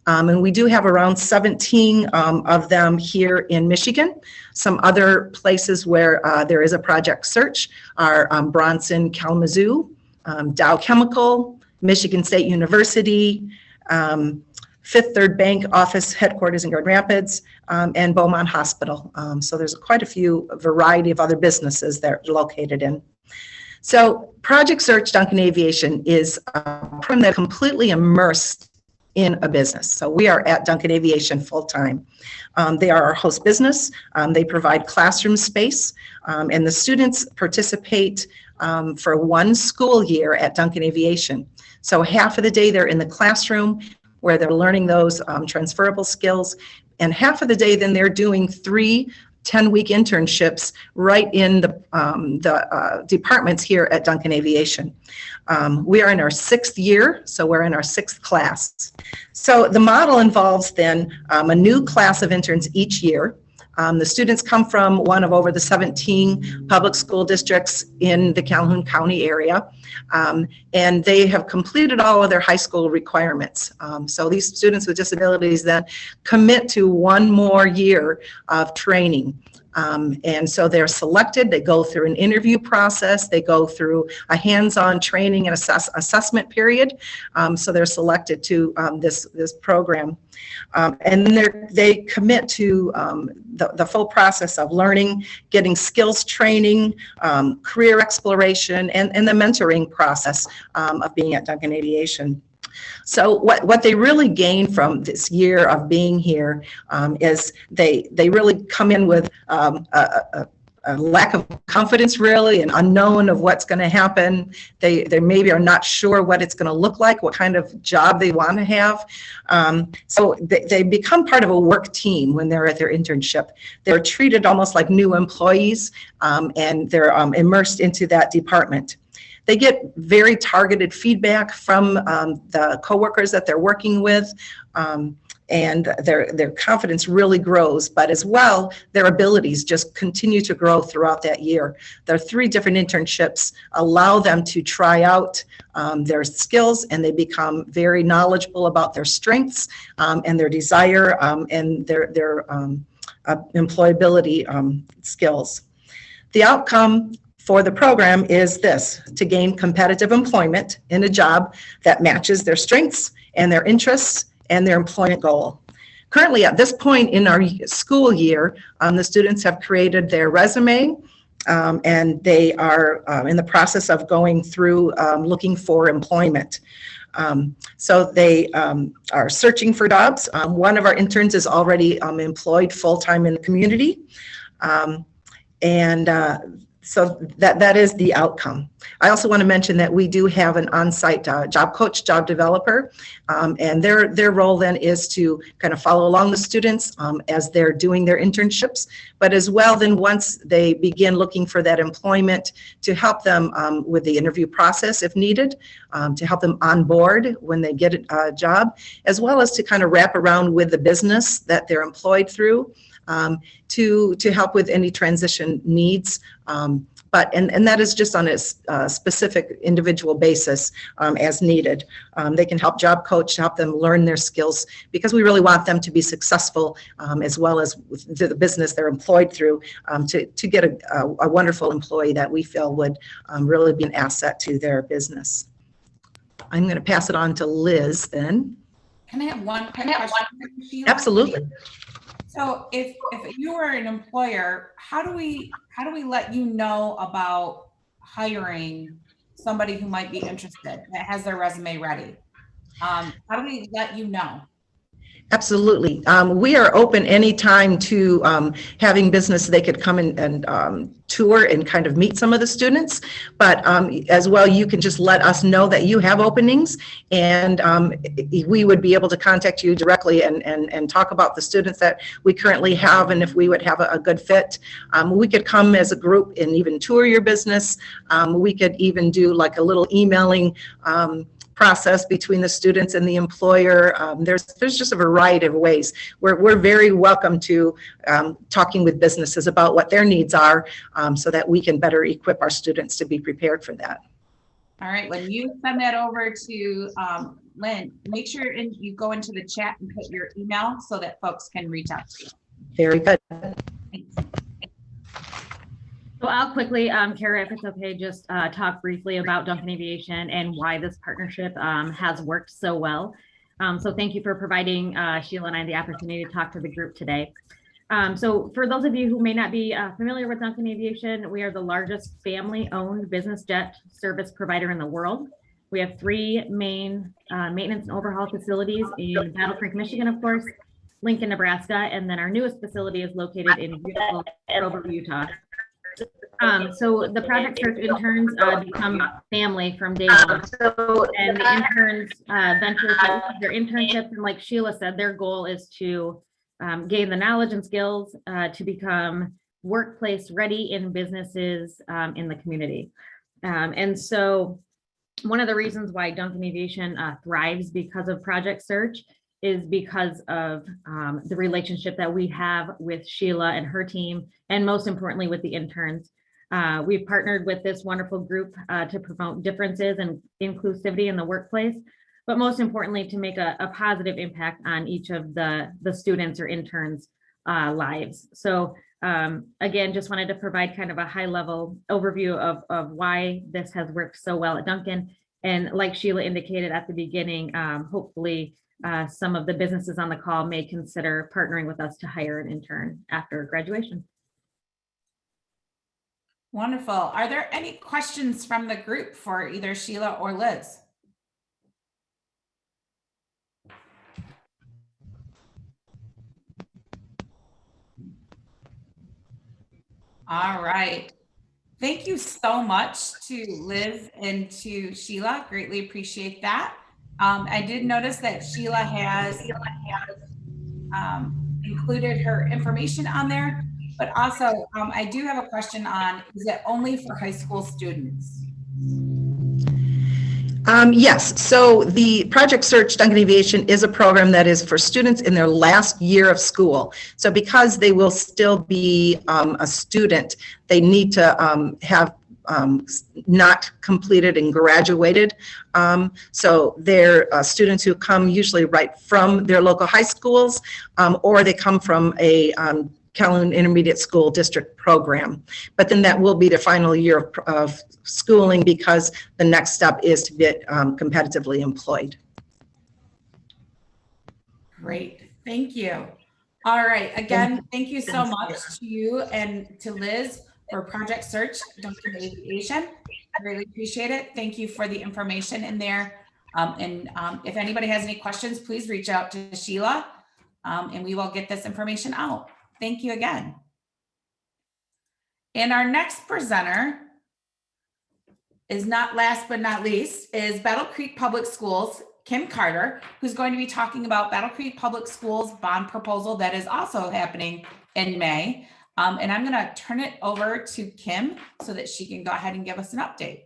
S12: And we do have around 17 of them here in Michigan. Some other places where there is a project search are Bronson, Kalamazoo, Dow Chemical, Michigan State University, Fifth Third Bank office headquarters in Grand Rapids, and Beaumont Hospital. So there's quite a few variety of other businesses they're located in. So Project Search Duncan Aviation is a program that completely immersed in a business. So we are at Duncan Aviation full-time. They are our host business. They provide classroom space, and the students participate for one school year at Duncan Aviation. So half of the day they're in the classroom where they're learning those transferable skills, and half of the day then they're doing 3 10-week internships right in the departments here at Duncan Aviation. We are in our 6th year, so we're in our 6th class. So the model involves then a new class of interns each year. The students come from one of over the 17 public school districts in the Calhoun County area, and they have completed all of their high school requirements. So these students with disabilities then commit to one more year of training. And so they're selected, they go through an interview process, they go through a hands-on training and assessment period. So they're selected to this program. And then they commit to the full process of learning, getting skills training, career exploration, and the mentoring process of being at Duncan Aviation. So what they really gain from this year of being here is they really come in with a lack of confidence, really, an unknown of what's going to happen. They maybe are not sure what it's going to look like, what kind of job they want to have. So they become part of a work team when they're at their internship. They're treated almost like new employees, and they're immersed into that department. They get very targeted feedback from the coworkers that they're working with, and and their confidence really grows, but as well, their abilities just continue to grow throughout that year. Their 3 different internships allow them to try out their skills, and they become very knowledgeable about their strengths and their desire and their employability skills. The outcome for the program is this: to gain competitive employment in a job that matches their strengths and their interests and their employment goal. Currently, at this point in our school year, the students have created their resume, and they are in the process of going through looking for employment. So they are searching for jobs. One of our interns is already employed full-time in the community. So that is the outcome. I also want to mention that we do have an on-site job coach, job developer, and their role then is to kind of follow along the students as they're doing their internships, but as well then once they begin looking for that employment, to help them with the interview process if needed, to help them on board when they get a job, as well as to kind of wrap around with the business that they're employed through, to help with any transition needs. But that is just on a specific individual basis as needed. They can help job coach, help them learn their skills, because we really want them to be successful as well as the business they're employed through, to get a wonderful employee that we feel would really be an asset to their business. I'm going to pass it on to Liz then.
S1: Can I have one quick question?
S12: Absolutely.
S1: So if you were an employer, how do we let you know about hiring somebody who might be interested, that has their resume ready? How do we let you know?
S12: Absolutely. We are open anytime to having business. They could come in and tour and kind of meet some of the students, but as well, you can just let us know that you have openings, and we would be able to contact you directly and talk about the students that we currently have, and if we would have a good fit. We could come as a group and even tour your business. We could even do like a little emailing process between the students and the employer. There's just a variety of ways. We're very welcome to talking with businesses about what their needs are, so that we can better equip our students to be prepared for that.
S1: All right, when you send that over to Lynn, make sure you go into the chat and put your email so that folks can reach out to you.
S12: Very good.
S1: Thanks.
S13: So I'll quickly, Kara, if it's okay, just talk briefly about Duncan Aviation and why this partnership has worked so well. So thank you for providing Sheila and I the opportunity to talk to the group today. So for those of you who may not be familiar with Duncan Aviation, we are the largest family-owned business jet service provider in the world. We have 3 main maintenance and overhaul facilities in Battle Creek, Michigan, of course, Lincoln, Nebraska, and then our newest facility is located in beautiful Provo, Utah. So the project search interns become family from day one, and the interns venture through their internships, and like Sheila said, their goal is to gain the knowledge and skills to become workplace ready in businesses in the community. And so one of the reasons why Duncan Aviation thrives because of project search is because of the relationship that we have with Sheila and her team, and most importantly with the interns. We've partnered with this wonderful group to promote differences and inclusivity in the workplace, but most importantly to make a positive impact on each of the students or interns' lives. So again, just wanted to provide kind of a high level overview of why this has worked so well at Duncan. And like Sheila indicated at the beginning, hopefully some of the businesses on the call may consider partnering with us to hire an intern after graduation.
S1: Wonderful. Are there any questions from the group for either Sheila or Liz? All right. Thank you so much to Liz and to Sheila. Greatly appreciate that. I did notice that Sheila has included her information on there, but also I do have a question on, is it only for high school students?
S12: Yes, so the Project Search Duncan Aviation is a program that is for students in their last year of school. So because they will still be a student, they need to have not completed and graduated. So they're students who come usually right from their local high schools, or they come from a Calhoun Intermediate School District program. But then that will be the final year of schooling, because the next step is to get competitively employed.
S1: Great, thank you. All right, again, thank you so much to you and to Liz for Project Search Duncan Aviation. I really appreciate it. Thank you for the information in there. If anybody has any questions, please reach out to Sheila, and we will get this information out. Thank you again. And our next presenter is not last but not least is Battle Creek Public Schools, Kim Carter, who's going to be talking about Battle Creek Public Schools bond proposal that is also happening in May. And I'm going to turn it over to Kim so that she can go ahead and give us an update.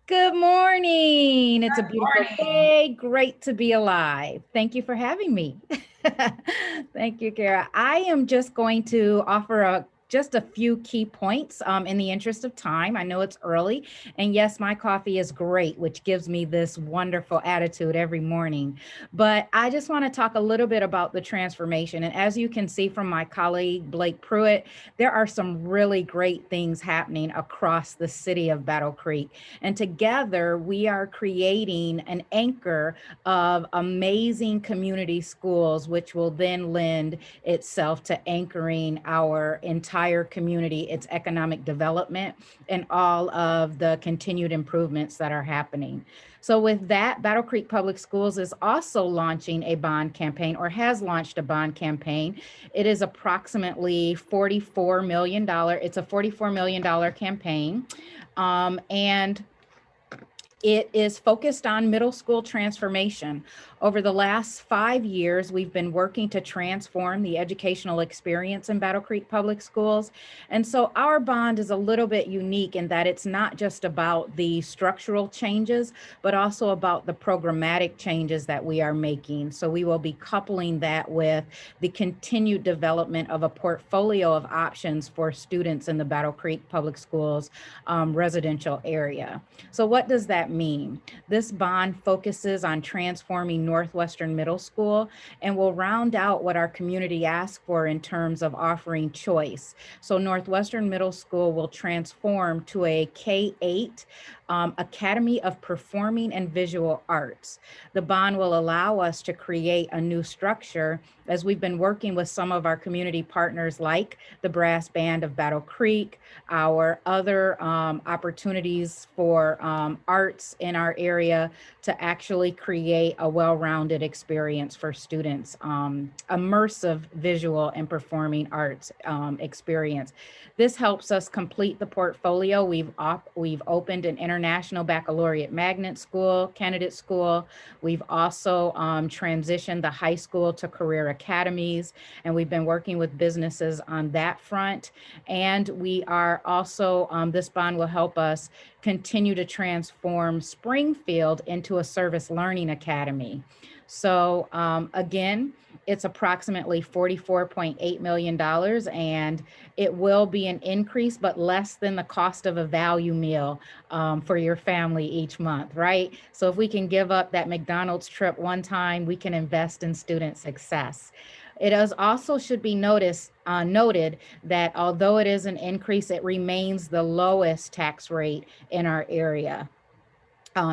S14: Good morning. It's a beautiful day. Great to be alive. Thank you for having me. Thank you, Kara. I am just going to offer just a few key points in the interest of time. I know it's early, and yes, my coffee is great, which gives me this wonderful attitude every morning. But I just want to talk a little bit about the transformation. And as you can see from my colleague, Blake Pruitt, there are some really great things happening across the city of Battle Creek. And together we are creating an anchor of amazing community schools, which will then lend itself to anchoring our entire community, its economic development, and all of the continued improvements that are happening. So with that, Battle Creek Public Schools is also launching a bond campaign, or has launched a bond campaign. It is approximately $44 million. It's a $44 million campaign. And it is focused on middle school transformation. Over the last 5 years, we've been working to transform the educational experience in Battle Creek Public Schools. And so our bond is a little bit unique in that it's not just about the structural changes, but also about the programmatic changes that we are making. So we will be coupling that with the continued development of a portfolio of options for students in the Battle Creek Public Schools residential area. So what does that mean? This bond focuses on transforming Northwestern Middle School and will round out what our community asks for in terms of offering choice. So Northwestern Middle School will transform to a K-8 Academy of Performing and Visual Arts. The bond will allow us to create a new structure, as we've been working with some of our community partners like the Brass Band of Battle Creek, our other opportunities for arts in our area, to actually create a well-rounded experience for students, immersive visual and performing arts experience. This helps us complete the portfolio. We've opened an International Baccalaureate Magnet School, Candidate School. We've also transitioned the high school to career academies, and we've been working with businesses on that front. And we are also, this bond will help us continue to transform Springfield into a service learning academy. So again, it's approximately $44.8 million, and it will be an increase, but less than the cost of a value meal for your family each month, right? So if we can give up that McDonald's trip one time, we can invest in student success. It is also should be noted that although it is an increase, it remains the lowest tax rate in our area.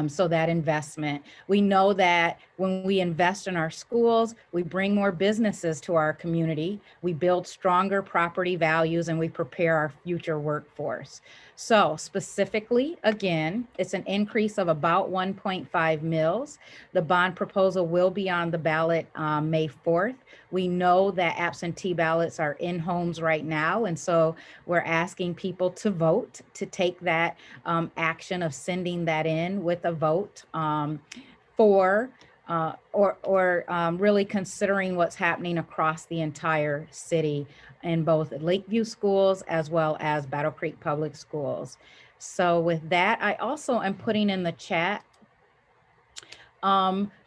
S14: So that investment, we know that when we invest in our schools, we bring more businesses to our community, we build stronger property values, and we prepare our future workforce. So specifically, again, it's an increase of about 1.5 mils. The bond proposal will be on the ballot May 4th. We know that absentee ballots are in homes right now, and so we're asking people to vote, to take that action of sending that in with a vote for really considering what's happening across the entire city in both Lakeview schools as well as Battle Creek Public Schools. So with that, I also am putting in the chat,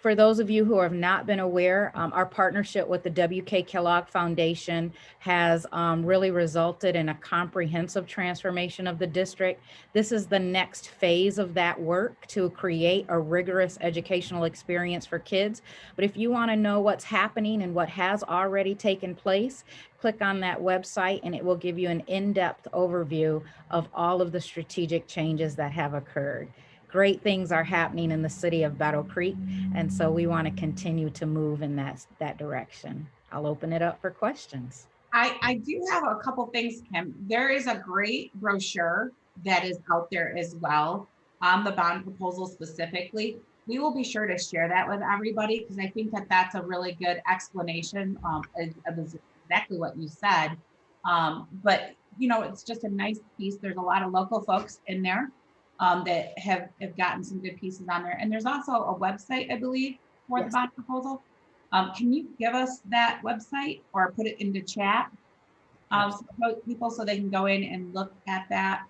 S14: for those of you who have not been aware, our partnership with the W.K. Kellogg Foundation has really resulted in a comprehensive transformation of the district. This is the next phase of that work to create a rigorous educational experience for kids. But if you want to know what's happening and what has already taken place, click on that website and it will give you an in-depth overview of all of the strategic changes that have occurred. Great things are happening in the city of Battle Creek, and so we want to continue to move in that direction. I'll open it up for questions.
S1: I do have a couple things, Kim. There is a great brochure that is out there as well on the bond proposal specifically. We will be sure to share that with everybody because I think that that's a really good explanation of exactly what you said. But you know, it's just a nice piece. There's a lot of local folks in there that have gotten some good pieces on there. And there's also a website, I believe, for the bond proposal. Can you give us that website or put it into chat so people so they can go in and look at that?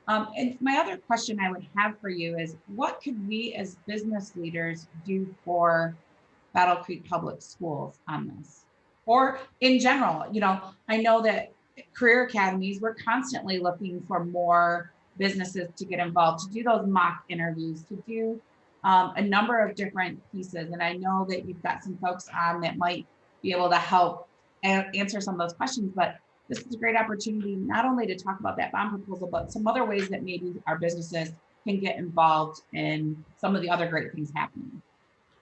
S1: And my other question I would have for you is, what could we as business leaders do for Battle Creek Public Schools on this? Or in general, you know, I know that career academies, we're constantly looking for more businesses to get involved, to do those mock interviews, to do a number of different pieces. And I know that you've got some folks on that might be able to help answer some of those questions, but this is a great opportunity not only to talk about that bond proposal, but some other ways that maybe our businesses can get involved in some of the other great things happening.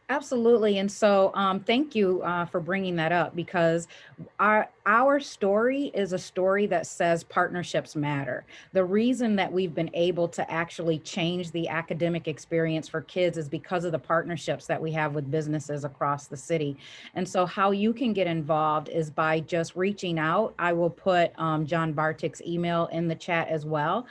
S14: Absolutely. And so thank you for bringing that up, because our story is a story that says partnerships matter. The reason that we've been able to actually change the academic experience for kids is because of the partnerships that we have with businesses across the city. And so how you can get involved is by just reaching out. I will put John Bartik's email in the chat as well,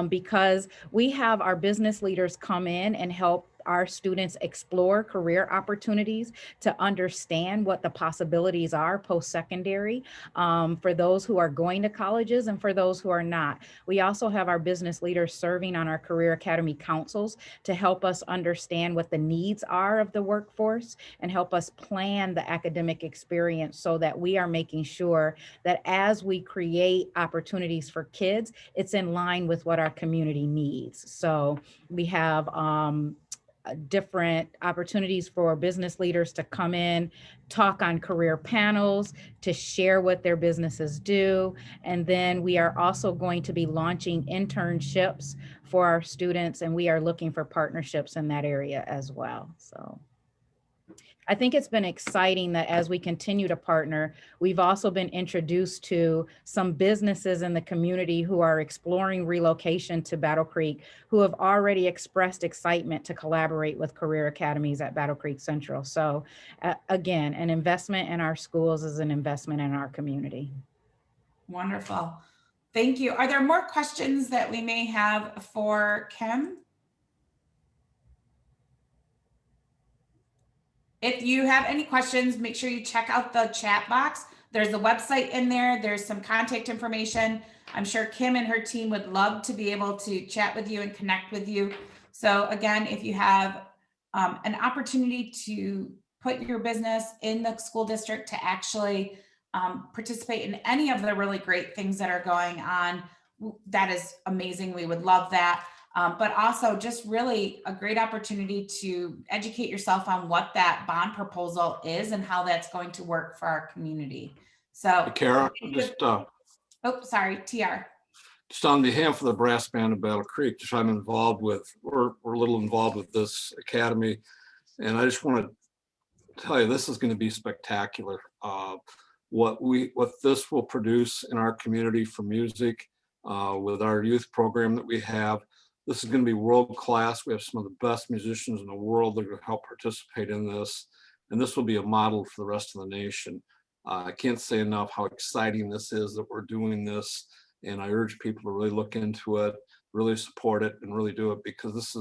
S14: because we have our business leaders come in and help our students explore career opportunities, to understand what the possibilities are post-secondary for those who are going to colleges and for those who are not. We also have our business leaders serving on our Career Academy councils to help us understand what the needs are of the workforce and help us plan the academic experience so that we are making sure that as we create opportunities for kids, it's in line with what our community needs. So we have different opportunities for business leaders to come in, talk on career panels, to share what their businesses do. And then we are also going to be launching internships for our students, and we are looking for partnerships in that area as well. So I think it's been exciting that as we continue to partner, we've also been introduced to some businesses in the community who are exploring relocation to Battle Creek, who have already expressed excitement to collaborate with career academies at Battle Creek Central. So again, an investment in our schools is an investment in our community.
S1: Wonderful. Thank you. Are there more questions that we may have for Kim? If you have any questions, make sure you check out the chat box. There's a website in there. There's some contact information. I'm sure Kim and her team would love to be able to chat with you and connect with you. So again, if you have an opportunity to put your business in the school district to actually participate in any of the really great things that are going on, that is amazing. We would love that. But also just really a great opportunity to educate yourself on what that bond proposal is and how that's going to work for our community. So,
S15: hey, Kara, just
S1: oh, sorry, TR.
S15: Just on behalf of the brass band of Battle Creek, just I'm involved with, we're a little involved with this academy, and I just want to tell you this is going to be spectacular. What this will produce in our community for music, with our youth program that we have. This is going to be world class. We have some of the best musicians in the world that will help participate in this. And this will be a model for the rest of the nation. I can't say enough how exciting this is that we're doing this. And I urge people to really look into it, really support it, and really do it, because this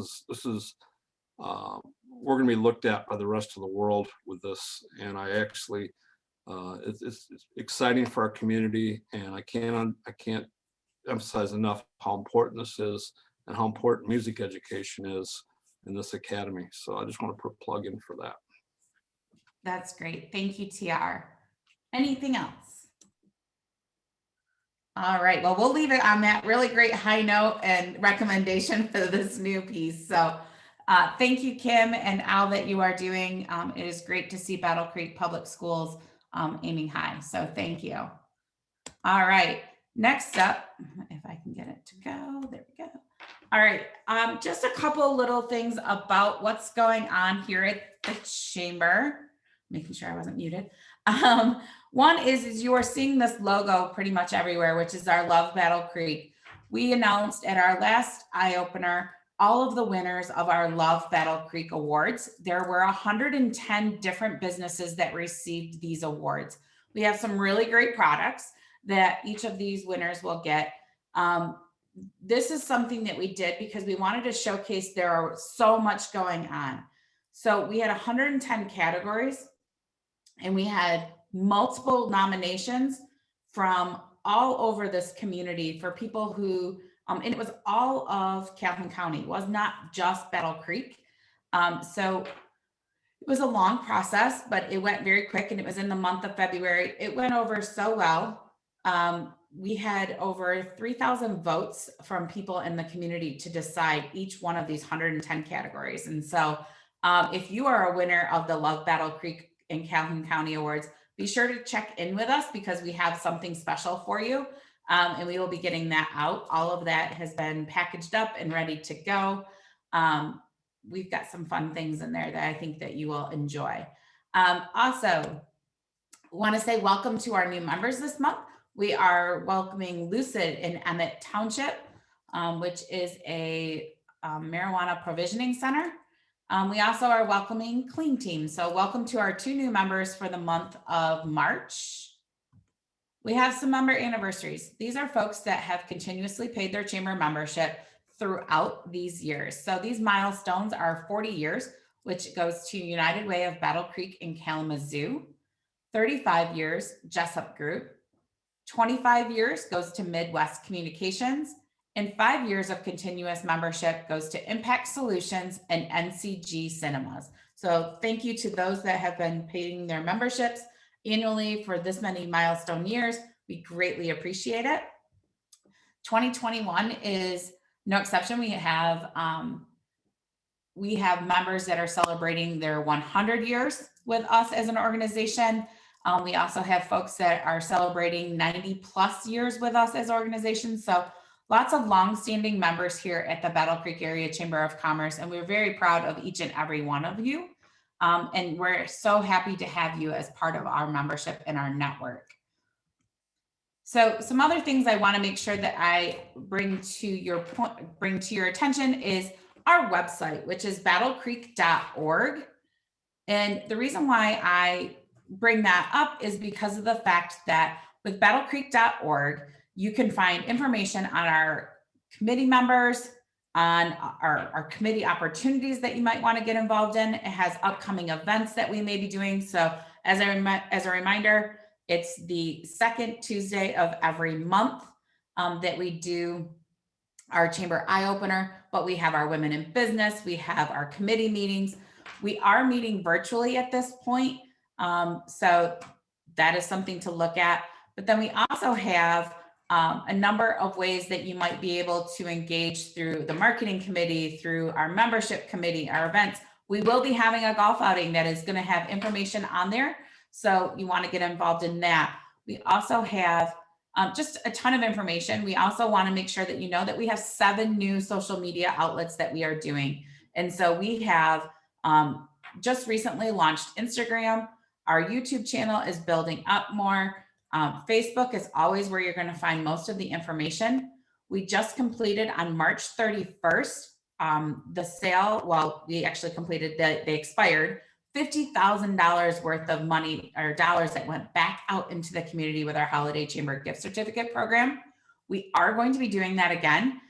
S15: is we're going to be looked at by the rest of the world with this. And I actually, it's exciting for our community. And I can't emphasize enough how important this is and how important music education is in this academy. So I just want to put a plug in for that.
S1: That's great. Thank you, TR. Anything else? All right, well, we'll leave it on that really great high note and recommendation for this new piece. So thank you, Kim and Al, that you are doing. It is great to see Battle Creek Public Schools aiming high. So thank you. All right, next up, if I can get it to go, there we go. All right, just a couple little things about what's going on here at the chamber, making sure I wasn't muted. One is you are seeing this logo pretty much everywhere, which is our Love Battle Creek. We announced at our last eye opener all of the winners of our Love Battle Creek Awards. There were 110 different businesses that received these awards. We have some really great products that each of these winners will get. This is something that we did because we wanted to showcase there are so much going on. So we had 110 categories and we had multiple nominations from all over this community for people who, and it was all of Calhoun County. It was not just Battle Creek. So it was a long process, but it went very quick and it was in the month of February. It went over so well. We had over 3,000 votes from people in the community to decide each one of these 110 categories. And so if you are a winner of the Love Battle Creek and Calhoun County Awards, be sure to check in with us because we have something special for you. And we will be getting that out. All of that has been packaged up and ready to go. We've got some fun things in there that I think that you will enjoy. Also, want to say welcome to our new members this month. We are welcoming Lucid in Emmett Township, which is a marijuana provisioning center. We also are welcoming Clean Team. So welcome to our 2 new members for the month of March. We have some member anniversaries. These are folks that have continuously paid their chamber membership throughout these years. So these milestones are 40 years, which goes to United Way of Battle Creek in Kalamazoo, 35 years, Jessup Group, 25 years goes to Midwest Communications, and 5 years of continuous membership goes to Impact Solutions and NCG Cinemas. So thank you to those that have been paying their memberships annually for this many milestone years. We greatly appreciate it. 2021 is no exception. We have members that are celebrating their 100 years with us as an organization. We also have folks that are celebrating 90+ years with us as organizations. So lots of longstanding members here at the Battle Creek Area Chamber of Commerce, and we're very proud of each and every one of you. And we're so happy to have you as part of our membership and our network. So some other things I want to make sure that I bring to your attention is our website, which is battlecreek.org. And the reason why I bring that up is because of the fact that with battlecreek.org, you can find information on our committee members, on our committee opportunities that you might want to get involved in. It has upcoming events that we may be doing. So as a reminder, it's the second Tuesday of every month that we do our chamber eye opener, but we have our women in business. We have our committee meetings. We are meeting virtually at this point. So that is something to look at. But then we also have a number of ways that you might be able to engage through the marketing committee, through our membership committee, our events. We will be having a golf outing that is going to have information on there. So you want to get involved in that. We also have just a ton of information. We also want to make sure that you know that we have 7 new social media outlets that we are doing. And so we have just recently launched Instagram. Our YouTube channel is building up more. Facebook is always where you're going to find most of the information. We just completed on March 31st the sale. Well, we actually completed they expired $50,000 worth of money or dollars that went back out into the community with our Holiday Chamber gift certificate program. We are going to be doing that again.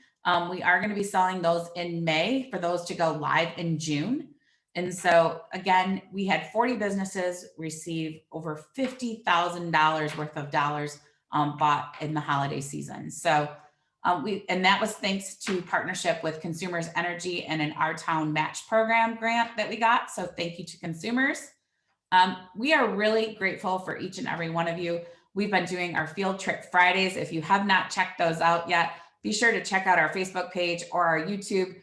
S1: We are going to be selling those in May for those to go live in June. And so again, we had 40 businesses receive over $50,000 worth of dollars bought in the holiday season. So And that was thanks to partnership with Consumers Energy and an Our Town Match Program grant that we got. So thank you to consumers. We are really grateful for each and every one of you. We've been doing our Field Trip Fridays. If you have not checked those out yet, be sure to check out our Facebook page or our YouTube.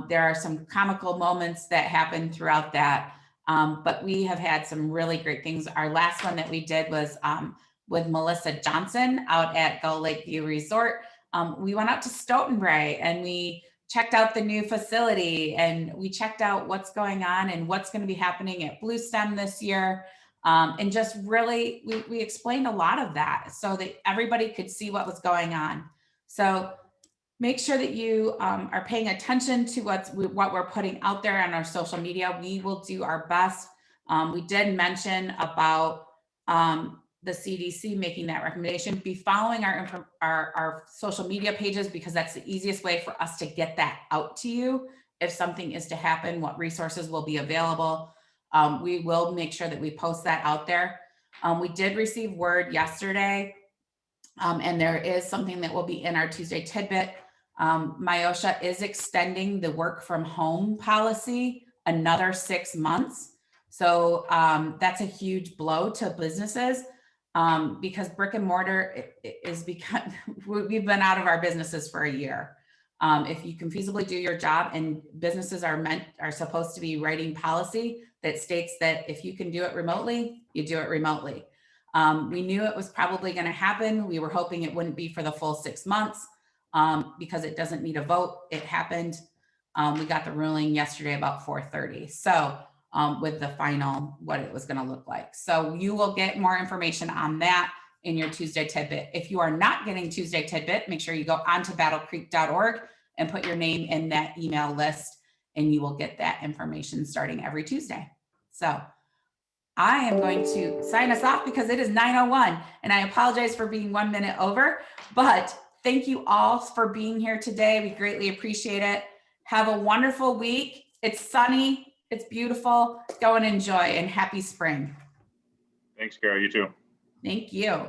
S1: There are some comical moments that happen throughout that. But we have had some really great things. Our last one that we did was with Melissa Johnson out at Go Lakeview Resort. We went out to Stoughton-Bray and we checked out the new facility and we checked out what's going on and what's going to be happening at Blue STEM this year. And just really, we explained a lot of that so that everybody could see what was going on. So make sure that you are paying attention to what we're putting out there on our social media. We will do our best. We did mention about the CDC making that recommendation. Be following our social media pages because that's the easiest way for us to get that out to you. If something is to happen, what resources will be available. We will make sure that we post that out there. We did receive word yesterday, and there is something that will be in our Tuesday tidbit. MIOSHA is extending the work from home policy another 6 months. So that's a huge blow to businesses because brick and mortar is because we've been out of our businesses for a year. If you can feasibly do your job, and businesses are supposed to be writing policy that states that if you can do it remotely, you do it remotely. We knew it was probably going to happen. We were hoping it wouldn't be for the full 6 months because it doesn't need a vote. It happened. We got the ruling yesterday about 4:30. So with the final, what it was going to look like. So you will get more information on that in your Tuesday tidbit. If you are not getting Tuesday tidbit, make sure you go onto battlecreek.org and put your name in that email list, and you will get that information starting every Tuesday. So I am going to sign us off because it is 9:01, and I apologize for being 1 minute over, but thank you all for being here today. We greatly appreciate it. Have a wonderful week. It's sunny. It's beautiful. Go and enjoy, and happy spring.
S33: Thanks, Kara. You too.
S1: Thank you.